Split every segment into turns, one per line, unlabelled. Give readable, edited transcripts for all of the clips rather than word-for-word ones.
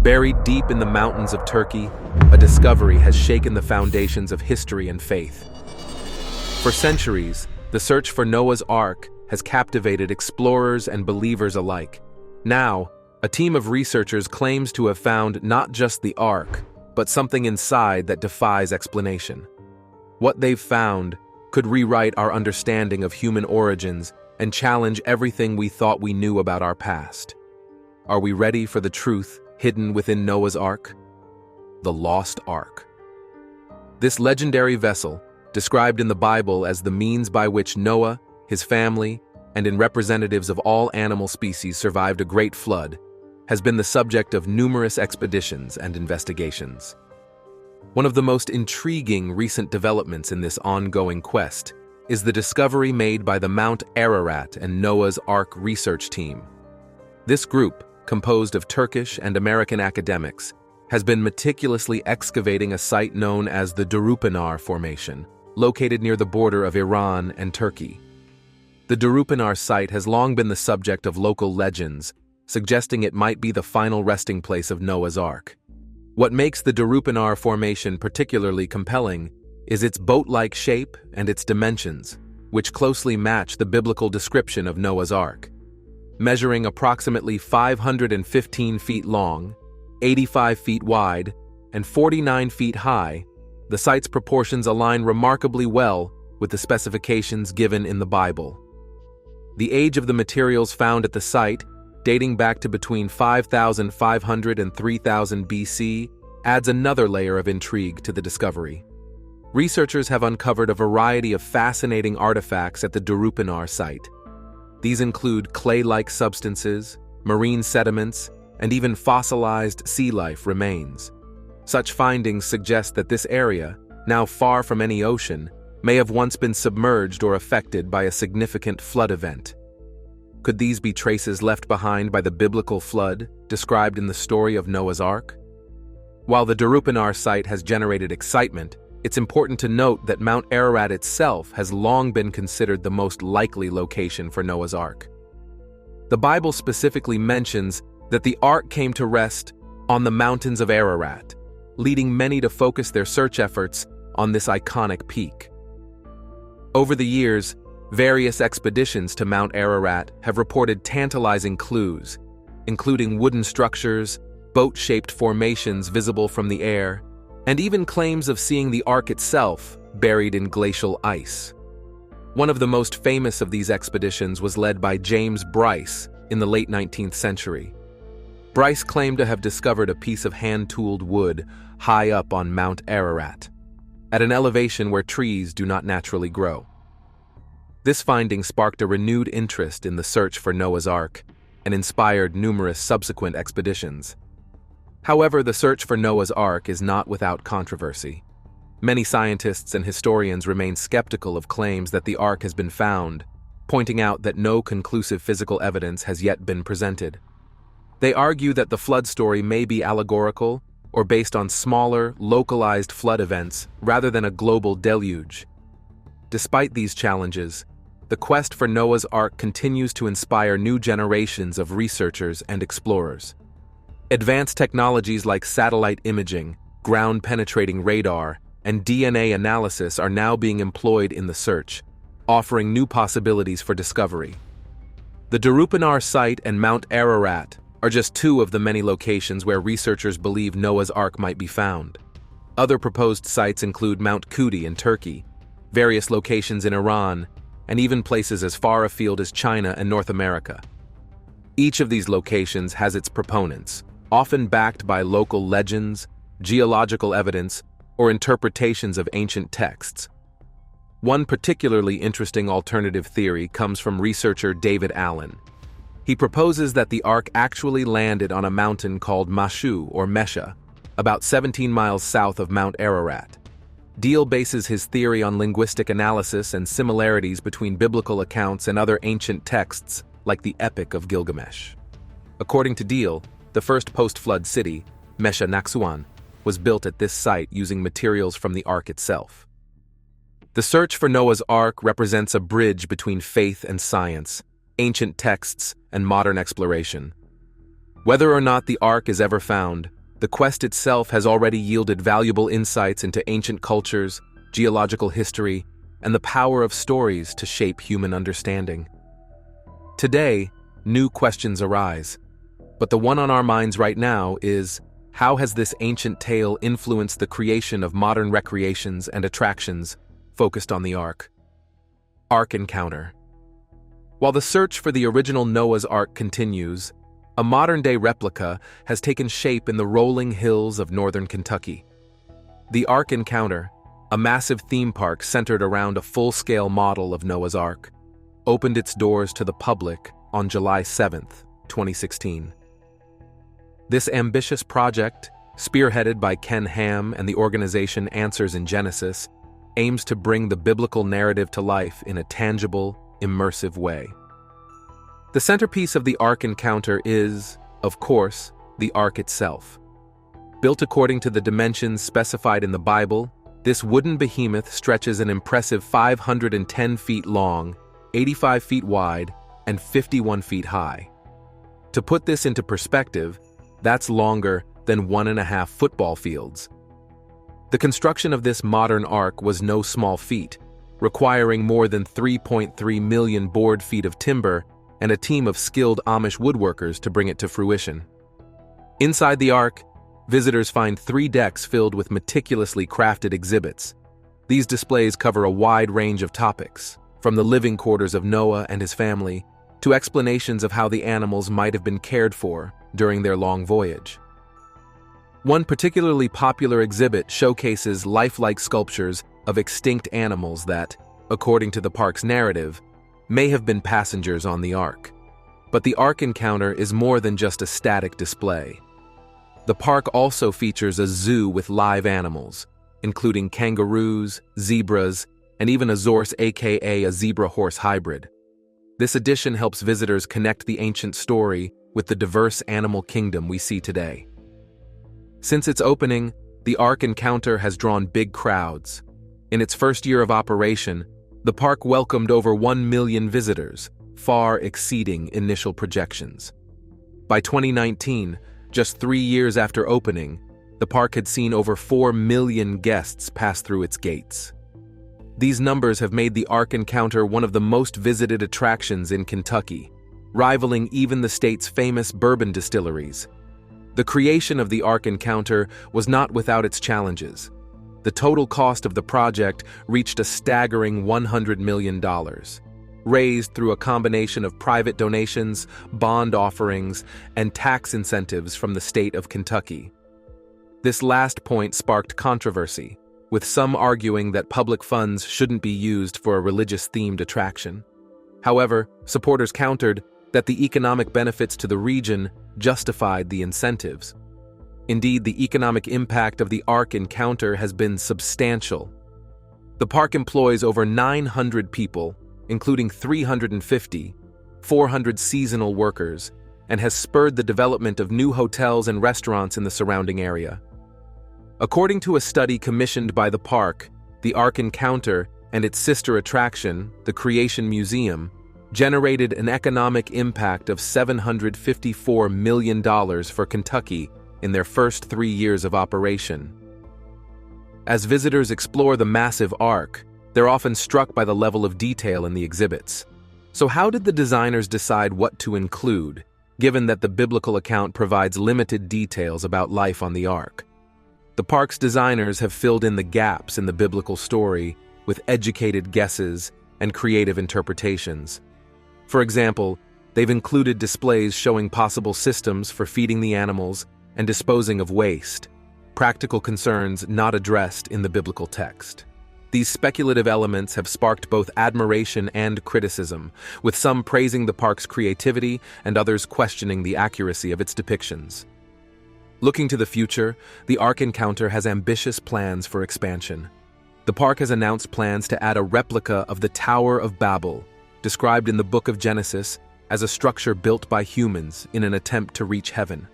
Buried deep in the mountains of Turkey, a discovery has shaken the foundations of history and faith. For centuries, the search for Noah's Ark has captivated explorers and believers alike. Now, a team of researchers claims to have found not just the Ark, but something inside that defies explanation. What they've found could rewrite our understanding of human origins and challenge everything we thought we knew about our past. Are we ready for the truth hidden within Noah's Ark? The Lost Ark. This legendary vessel, described in the Bible as the means by which Noah, his family, and representatives of all animal species survived a great flood, has been the subject of numerous expeditions and investigations. One of the most intriguing recent developments in this ongoing quest is the discovery made by the Mount Ararat and Noah's Ark research team. This group, composed of Turkish and American academics, has been meticulously excavating a site known as the Durupinar Formation, located near the border of Iran and Turkey. The Durupinar site has long been the subject of local legends, suggesting it might be the final resting place of Noah's Ark. What makes the Durupinar Formation particularly compelling is its boat-like shape and its dimensions, which closely match the biblical description of Noah's Ark. Measuring approximately 515 feet long, 85 feet wide, and 49 feet high, the site's proportions align remarkably well with the specifications given in the Bible. The age of the materials found at the site, dating back to between 5,500 and 3,000 BC, adds another layer of intrigue to the discovery. Researchers have uncovered a variety of fascinating artifacts at the Durupinar site. These include clay-like substances, marine sediments, and even fossilized sea life remains. Such findings suggest that this area, now far from any ocean, may have once been submerged or affected by a significant flood event. Could these be traces left behind by the biblical flood described in the story of Noah's Ark? While the Durupinar site has generated excitement, it's important to note that Mount Ararat itself has long been considered the most likely location for Noah's Ark. The Bible specifically mentions that the Ark came to rest on the mountains of Ararat, leading many to focus their search efforts on this iconic peak. Over the years, various expeditions to Mount Ararat have reported tantalizing clues, including wooden structures, boat-shaped formations visible from the air, and even claims of seeing the Ark itself buried in glacial ice. One of the most famous of these expeditions was led by James Bryce in the late 19th century. Bryce claimed to have discovered a piece of hand-tooled wood high up on Mount Ararat, at an elevation where trees do not naturally grow. This finding sparked a renewed interest in the search for Noah's Ark and inspired numerous subsequent expeditions. However, the search for Noah's Ark is not without controversy. Many scientists and historians remain skeptical of claims that the Ark has been found, pointing out that no conclusive physical evidence has yet been presented. They argue that the flood story may be allegorical or based on smaller, localized flood events rather than a global deluge. Despite these challenges, the quest for Noah's Ark continues to inspire new generations of researchers and explorers. Advanced technologies like satellite imaging, ground-penetrating radar, and DNA analysis are now being employed in the search, offering new possibilities for discovery. The Durupinar site and Mount Ararat are just two of the many locations where researchers believe Noah's Ark might be found. Other proposed sites include Mount Kuti in Turkey, various locations in Iran, and even places as far afield as China and North America. Each of these locations has its proponents, often backed by local legends, geological evidence, or interpretations of ancient texts. One particularly interesting alternative theory comes from researcher David Allen. He proposes that the Ark actually landed on a mountain called Mashu or Mesha, about 17 miles south of Mount Ararat. Deal bases his theory on linguistic analysis and similarities between biblical accounts and other ancient texts, like the Epic of Gilgamesh. According to Deal, the first post-flood city, Mesha Naksuan, was built at this site using materials from the Ark itself. The search for Noah's Ark represents a bridge between faith and science, ancient texts and modern exploration. Whether or not the Ark is ever found, The quest itself has already yielded valuable insights into ancient cultures, geological history, and the power of stories to shape human understanding. Today, new questions arise, but the one on our minds right now is, how has this ancient tale influenced the creation of modern recreations and attractions focused on the Ark? Ark Encounter. While the search for the original Noah's Ark continues, a modern-day replica has taken shape in the rolling hills of northern Kentucky. The Ark Encounter, a massive theme park centered around a full-scale model of Noah's Ark, opened its doors to the public on July 7, 2016. This ambitious project, spearheaded by Ken Ham and the organization Answers in Genesis, aims to bring the biblical narrative to life in a tangible, immersive way. The centerpiece of the Ark Encounter is, of course, the Ark itself. Built according to the dimensions specified in the Bible, this wooden behemoth stretches an impressive 510 feet long, 85 feet wide, and 51 feet high. To put this into perspective, that's longer than 1.5 football fields. The construction of this modern ark was no small feat, requiring more than 3.3 million board feet of timber and a team of skilled Amish woodworkers to bring it to fruition. Inside the ark, visitors find 3 decks filled with meticulously crafted exhibits. These displays cover a wide range of topics, from the living quarters of Noah and his family to explanations of how the animals might have been cared for during their long voyage. One particularly popular exhibit showcases lifelike sculptures of extinct animals that, according to the park's narrative, may have been passengers on the Ark. But the Ark Encounter is more than just a static display. The park also features a zoo with live animals, including kangaroos, zebras, and even a zorse, aka a zebra-horse hybrid. This addition helps visitors connect the ancient story with the diverse animal kingdom we see today. Since its opening, the Ark Encounter has drawn big crowds. In its first year of operation, the park welcomed over 1 million visitors, far exceeding initial projections. By 2019, just 3 years after opening, the park had seen over 4 million guests pass through its gates. These numbers have made the Ark Encounter one of the most visited attractions in Kentucky, rivaling even the state's famous bourbon distilleries. The creation of the Ark Encounter was not without its challenges. The total cost of the project reached a staggering $100 million, raised through a combination of private donations, bond offerings, and tax incentives from the state of Kentucky. This last point sparked controversy, with some arguing that public funds shouldn't be used for a religious-themed attraction. However, supporters countered that the economic benefits to the region justified the incentives. Indeed, the economic impact of the Ark Encounter has been substantial. The park employs over 900 people, including 400 seasonal workers, and has spurred the development of new hotels and restaurants in the surrounding area. According to a study commissioned by the park, the Ark Encounter and its sister attraction, the Creation Museum, generated an economic impact of $754 million for Kentucky in their first 3 years of operation. As visitors explore the massive Ark, they're often struck by the level of detail in the exhibits. So how did the designers decide what to include, given that the biblical account provides limited details about life on the Ark? The park's designers have filled in the gaps in the biblical story with educated guesses and creative interpretations. For example, they've included displays showing possible systems for feeding the animals and disposing of waste, practical concerns not addressed in the biblical text. These speculative elements have sparked both admiration and criticism, with some praising the park's creativity and others questioning the accuracy of its depictions. Looking to the future, the Ark Encounter has ambitious plans for expansion. The park has announced plans to add a replica of the Tower of Babel, described in the Book of Genesis as a structure built by humans in an attempt to reach heaven.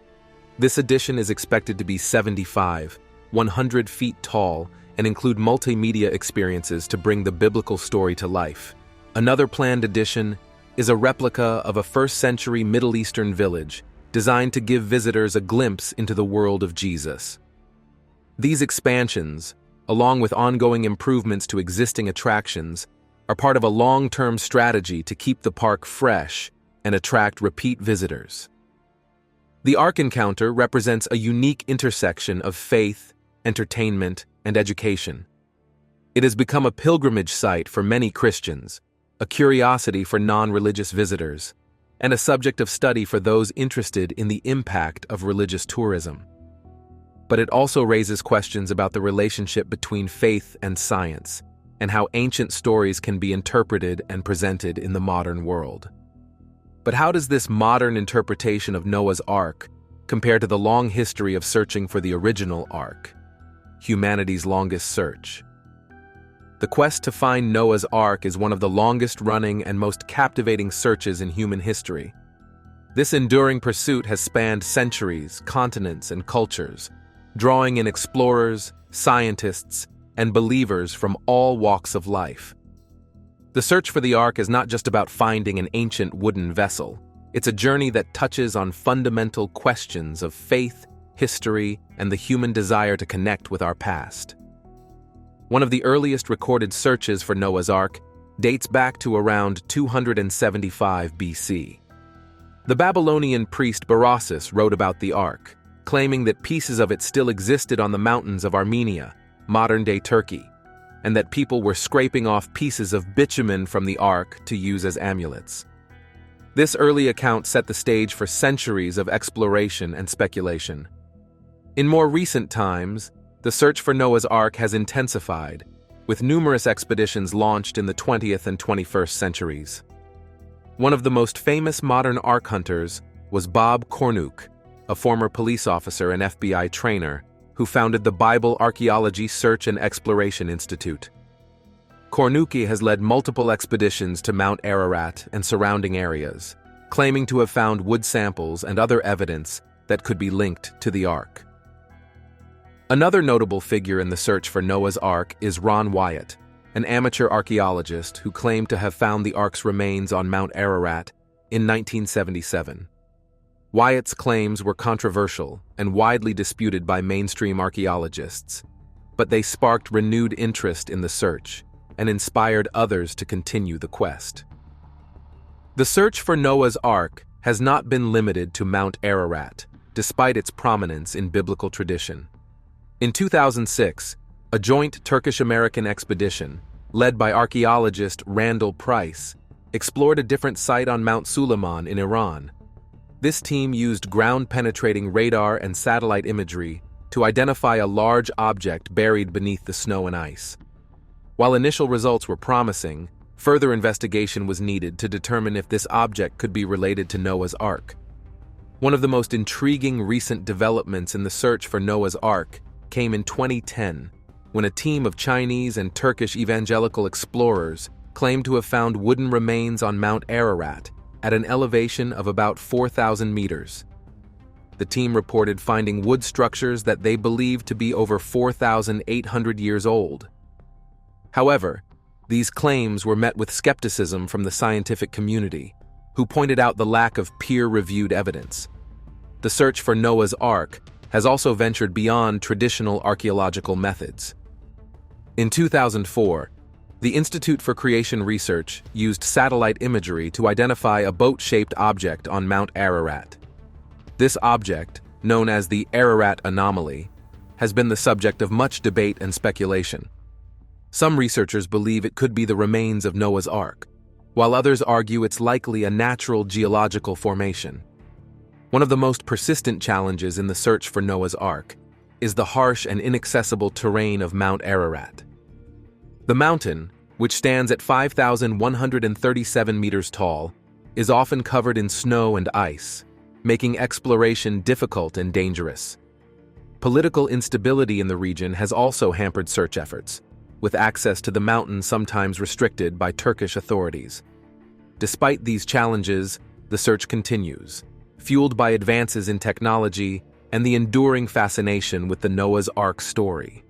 This addition is expected to be 100 feet tall, and include multimedia experiences to bring the biblical story to life. Another planned addition is a replica of a first-century Middle Eastern village, designed to give visitors a glimpse into the world of Jesus. These expansions, along with ongoing improvements to existing attractions, are part of a long-term strategy to keep the park fresh and attract repeat visitors. The Ark Encounter represents a unique intersection of faith, entertainment, and education. It has become a pilgrimage site for many Christians, a curiosity for non-religious visitors, and a subject of study for those interested in the impact of religious tourism. But it also raises questions about the relationship between faith and science, and how ancient stories can be interpreted and presented in the modern world. But how does this modern interpretation of Noah's Ark compare to the long history of searching for the original Ark, humanity's longest search? The quest to find Noah's Ark is one of the longest-running and most captivating searches in human history. This enduring pursuit has spanned centuries, continents, and cultures, drawing in explorers, scientists, and believers from all walks of life. The search for the Ark is not just about finding an ancient wooden vessel. It's a journey that touches on fundamental questions of faith, history, and the human desire to connect with our past. One of the earliest recorded searches for Noah's Ark dates back to around 275 BC. The Babylonian priest Berossus wrote about the Ark, claiming that pieces of it still existed on the mountains of Armenia, modern-day Turkey, and that people were scraping off pieces of bitumen from the Ark to use as amulets. This early account set the stage for centuries of exploration and speculation. In more recent times, the search for Noah's Ark has intensified, with numerous expeditions launched in the 20th and 21st centuries. One of the most famous modern Ark hunters was Bob Cornuke, a former police officer and FBI trainer who founded the Bible Archaeology Search and Exploration Institute. Cornuke has led multiple expeditions to Mount Ararat and surrounding areas, claiming to have found wood samples and other evidence that could be linked to the Ark. Another notable figure in the search for Noah's Ark is Ron Wyatt, an amateur archaeologist who claimed to have found the Ark's remains on Mount Ararat in 1977. Wyatt's claims were controversial and widely disputed by mainstream archaeologists, but they sparked renewed interest in the search and inspired others to continue the quest. The search for Noah's Ark has not been limited to Mount Ararat, despite its prominence in biblical tradition. In 2006, a joint Turkish-American expedition, led by archaeologist Randall Price, explored a different site on Mount Suleiman in Iran. This team used ground-penetrating radar and satellite imagery to identify a large object buried beneath the snow and ice. While initial results were promising, further investigation was needed to determine if this object could be related to Noah's Ark. One of the most intriguing recent developments in the search for Noah's Ark came in 2010, when a team of Chinese and Turkish evangelical explorers claimed to have found wooden remains on Mount Ararat at an elevation of about 4,000 meters. The team reported finding wood structures that they believed to be over 4,800 years old. However, these claims were met with skepticism from the scientific community, who pointed out the lack of peer-reviewed evidence. The search for Noah's Ark has also ventured beyond traditional archaeological methods. In 2004, the Institute for Creation Research used satellite imagery to identify a boat-shaped object on Mount Ararat. This object, known as the Ararat anomaly, has been the subject of much debate and speculation. Some researchers believe it could be the remains of Noah's Ark, while others argue it's likely a natural geological formation. One of the most persistent challenges in the search for Noah's Ark is the harsh and inaccessible terrain of Mount Ararat. The mountain, which stands at 5,137 meters tall, is often covered in snow and ice, making exploration difficult and dangerous. Political instability in the region has also hampered search efforts, with access to the mountain sometimes restricted by Turkish authorities. Despite these challenges, the search continues, fueled by advances in technology and the enduring fascination with the Noah's Ark story.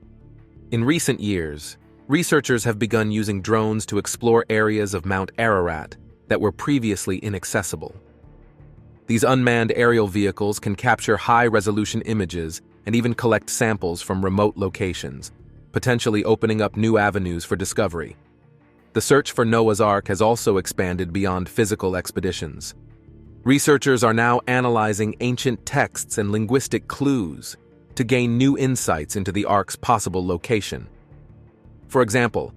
In recent years, researchers have begun using drones to explore areas of Mount Ararat that were previously inaccessible. These unmanned aerial vehicles can capture high-resolution images and even collect samples from remote locations, potentially opening up new avenues for discovery. The search for Noah's Ark has also expanded beyond physical expeditions. Researchers are now analyzing ancient texts and linguistic clues to gain new insights into the Ark's possible location. For example,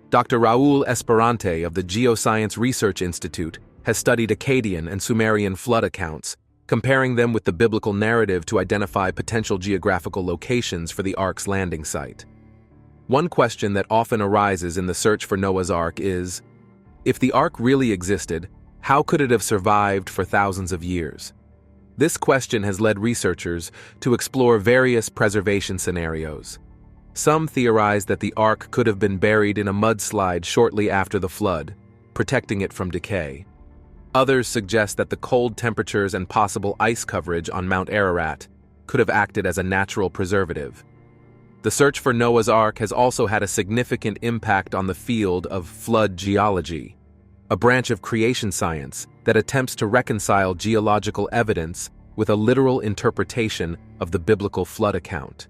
Dr. Raul Esperante of the Geoscience Research Institute has studied Akkadian and Sumerian flood accounts, comparing them with the biblical narrative to identify potential geographical locations for the Ark's landing site. One question that often arises in the search for Noah's Ark is, if the Ark really existed, how could it have survived for thousands of years? This question has led researchers to explore various preservation scenarios. Some theorize that the Ark could have been buried in a mudslide shortly after the flood, protecting it from decay. Others suggest that the cold temperatures and possible ice coverage on Mount Ararat could have acted as a natural preservative. The search for Noah's Ark has also had a significant impact on the field of flood geology, a branch of creation science that attempts to reconcile geological evidence with a literal interpretation of the biblical flood account.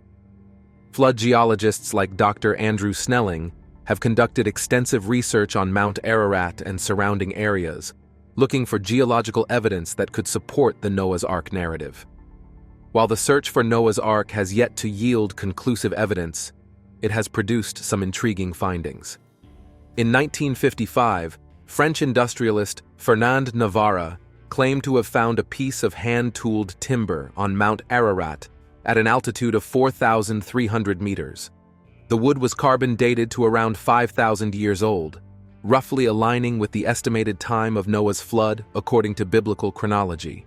Flood geologists like Dr. Andrew Snelling have conducted extensive research on Mount Ararat and surrounding areas, looking for geological evidence that could support the Noah's Ark narrative. While the search for Noah's Ark has yet to yield conclusive evidence, it has produced some intriguing findings. In 1955, French industrialist Fernand Navarre claimed to have found a piece of hand-tooled timber on Mount Ararat at an altitude of 4,300 meters. The wood was carbon-dated to around 5,000 years old, roughly aligning with the estimated time of Noah's flood according to biblical chronology.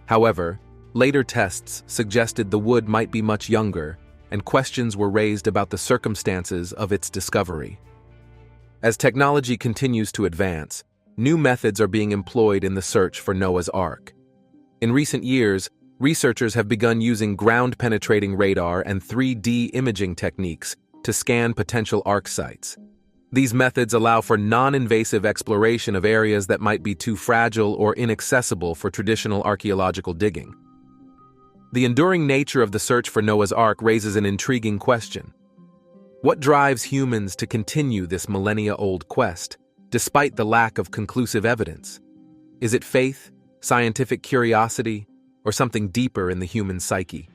However, later tests suggested the wood might be much younger, and questions were raised about the circumstances of its discovery. As technology continues to advance, new methods are being employed in the search for Noah's Ark. In recent years, researchers have begun using ground-penetrating radar and 3D imaging techniques to scan potential Ark sites. These methods allow for non-invasive exploration of areas that might be too fragile or inaccessible for traditional archaeological digging. The enduring nature of the search for Noah's Ark raises an intriguing question. What drives humans to continue this millennia-old quest, despite the lack of conclusive evidence? Is it faith, scientific curiosity, or something deeper in the human psyche?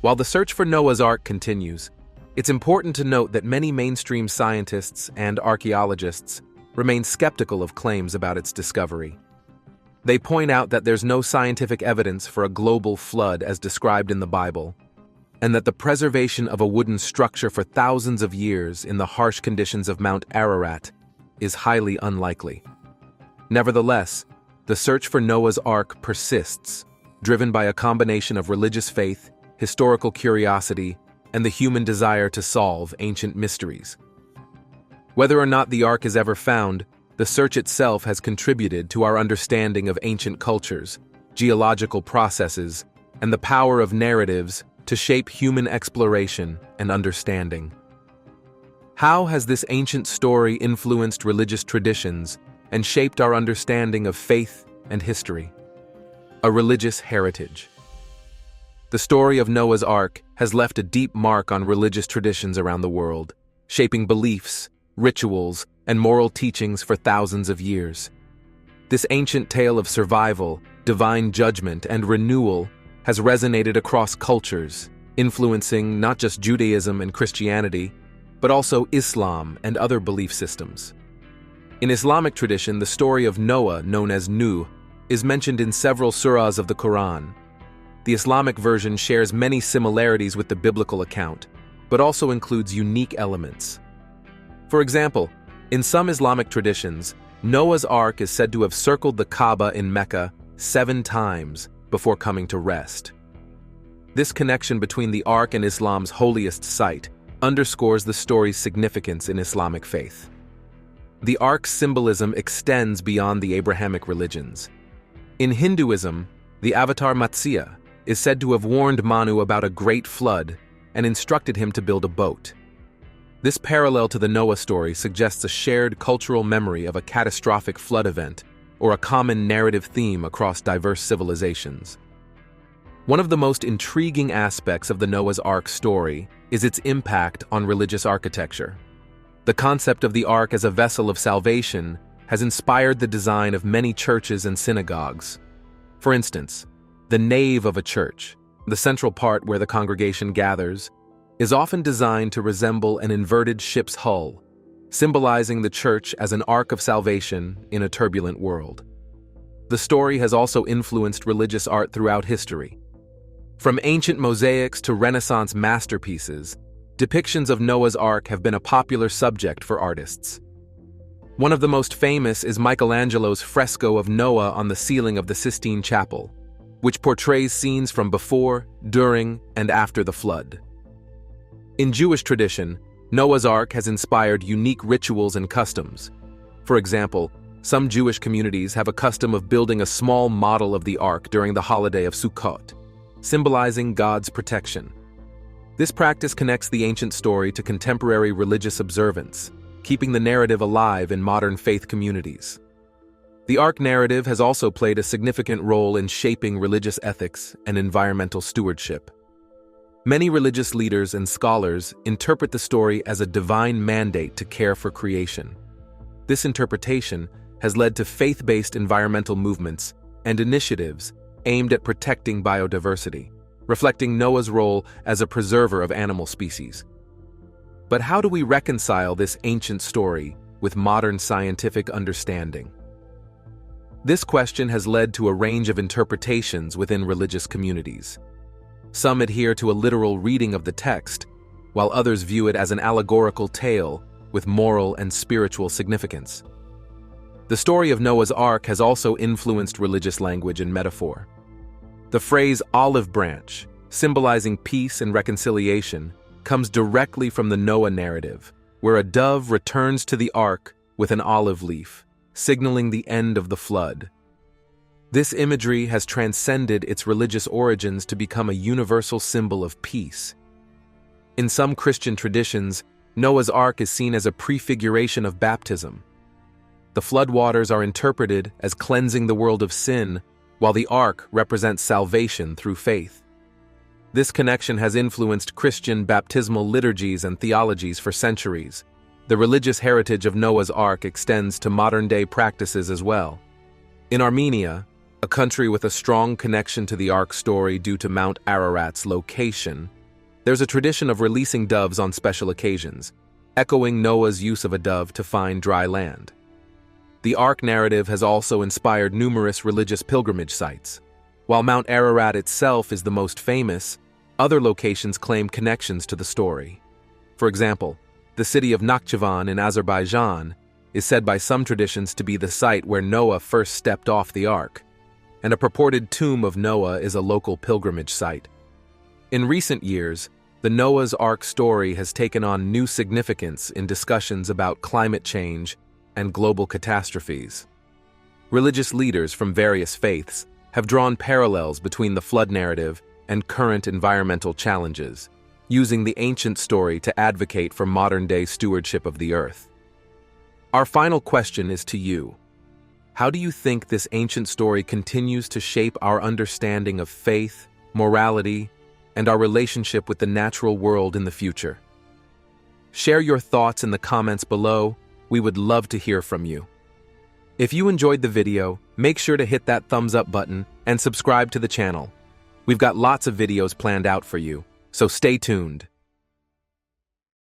While the search for Noah's Ark continues, it's important to note that many mainstream scientists and archaeologists remain skeptical of claims about its discovery. They point out that there's no scientific evidence for a global flood as described in the Bible, and that the preservation of a wooden structure for thousands of years in the harsh conditions of Mount Ararat is highly unlikely. Nevertheless, the search for Noah's Ark persists, driven by a combination of religious faith, historical curiosity, and the human desire to solve ancient mysteries. Whether or not the Ark is ever found, the search itself has contributed to our understanding of ancient cultures, geological processes, and the power of narratives to shape human exploration and understanding. How has this ancient story influenced religious traditions and shaped our understanding of faith and history? A religious heritage. The story of Noah's Ark has left a deep mark on religious traditions around the world, shaping beliefs, rituals, and moral teachings for thousands of years. This ancient tale of survival, divine judgment, and renewal has resonated across cultures, influencing not just Judaism and Christianity, but also Islam and other belief systems. In Islamic tradition, the story of Noah, known as Nuh, is mentioned in several surahs of the Quran. The Islamic version shares many similarities with the biblical account, but also includes unique elements. For example, in some Islamic traditions, Noah's Ark is said to have circled the Kaaba in Mecca 7 times before coming to rest. This connection between the Ark and Islam's holiest site underscores the story's significance in Islamic faith. The Ark's symbolism extends beyond the Abrahamic religions. In Hinduism, the avatar Matsya is said to have warned Manu about a great flood and instructed him to build a boat. This parallel to the Noah story suggests a shared cultural memory of a catastrophic flood event or a common narrative theme across diverse civilizations. One of the most intriguing aspects of the Noah's Ark story is its impact on religious architecture. The concept of the Ark as a vessel of salvation has inspired the design of many churches and synagogues. For instance, the nave of a church, the central part where the congregation gathers, is often designed to resemble an inverted ship's hull, symbolizing the church as an ark of salvation in a turbulent world. The story has also influenced religious art throughout history. From ancient mosaics to Renaissance masterpieces, depictions of Noah's Ark have been a popular subject for artists. One of the most famous is Michelangelo's fresco of Noah on the ceiling of the Sistine Chapel, which portrays scenes from before, during, and after the flood. In Jewish tradition, Noah's Ark has inspired unique rituals and customs. For example, some Jewish communities have a custom of building a small model of the Ark during the holiday of Sukkot, symbolizing God's protection. This practice connects the ancient story to contemporary religious observance, keeping the narrative alive in modern faith communities. The Ark narrative has also played a significant role in shaping religious ethics and environmental stewardship. Many religious leaders and scholars interpret the story as a divine mandate to care for creation. This interpretation has led to faith-based environmental movements and initiatives aimed at protecting biodiversity, reflecting Noah's role as a preserver of animal species. But how do we reconcile this ancient story with modern scientific understanding? This question has led to a range of interpretations within religious communities. Some adhere to a literal reading of the text, while others view it as an allegorical tale with moral and spiritual significance. The story of Noah's Ark has also influenced religious language and metaphor. The phrase olive branch, symbolizing peace and reconciliation, comes directly from the Noah narrative, where a dove returns to the ark with an olive leaf, signaling the end of the flood. This imagery has transcended its religious origins to become a universal symbol of peace. In some Christian traditions, Noah's Ark is seen as a prefiguration of baptism. The floodwaters are interpreted as cleansing the world of sin, while the ark represents salvation through faith. This connection has influenced Christian baptismal liturgies and theologies for centuries. The religious heritage of Noah's Ark extends to modern-day practices as well. In Armenia, a country with a strong connection to the Ark story due to Mount Ararat's location, there's a tradition of releasing doves on special occasions, echoing Noah's use of a dove to find dry land. The Ark narrative has also inspired numerous religious pilgrimage sites. While Mount Ararat itself is the most famous, other locations claim connections to the story. For example, the city of Nakhchivan in Azerbaijan is said by some traditions to be the site where Noah first stepped off the Ark, and a purported tomb of Noah is a local pilgrimage site. In recent years, the Noah's Ark story has taken on new significance in discussions about climate change and global catastrophes. Religious leaders from various faiths have drawn parallels between the flood narrative and current environmental challenges, using the ancient story to advocate for modern-day stewardship of the earth. Our final question is to you. How do you think this ancient story continues to shape our understanding of faith, morality, and our relationship with the natural world in the future? Share your thoughts in the comments below. We would love to hear from you. If you enjoyed the video, make sure to hit that thumbs up button and subscribe to the channel. We've got lots of videos planned out for you, so stay tuned.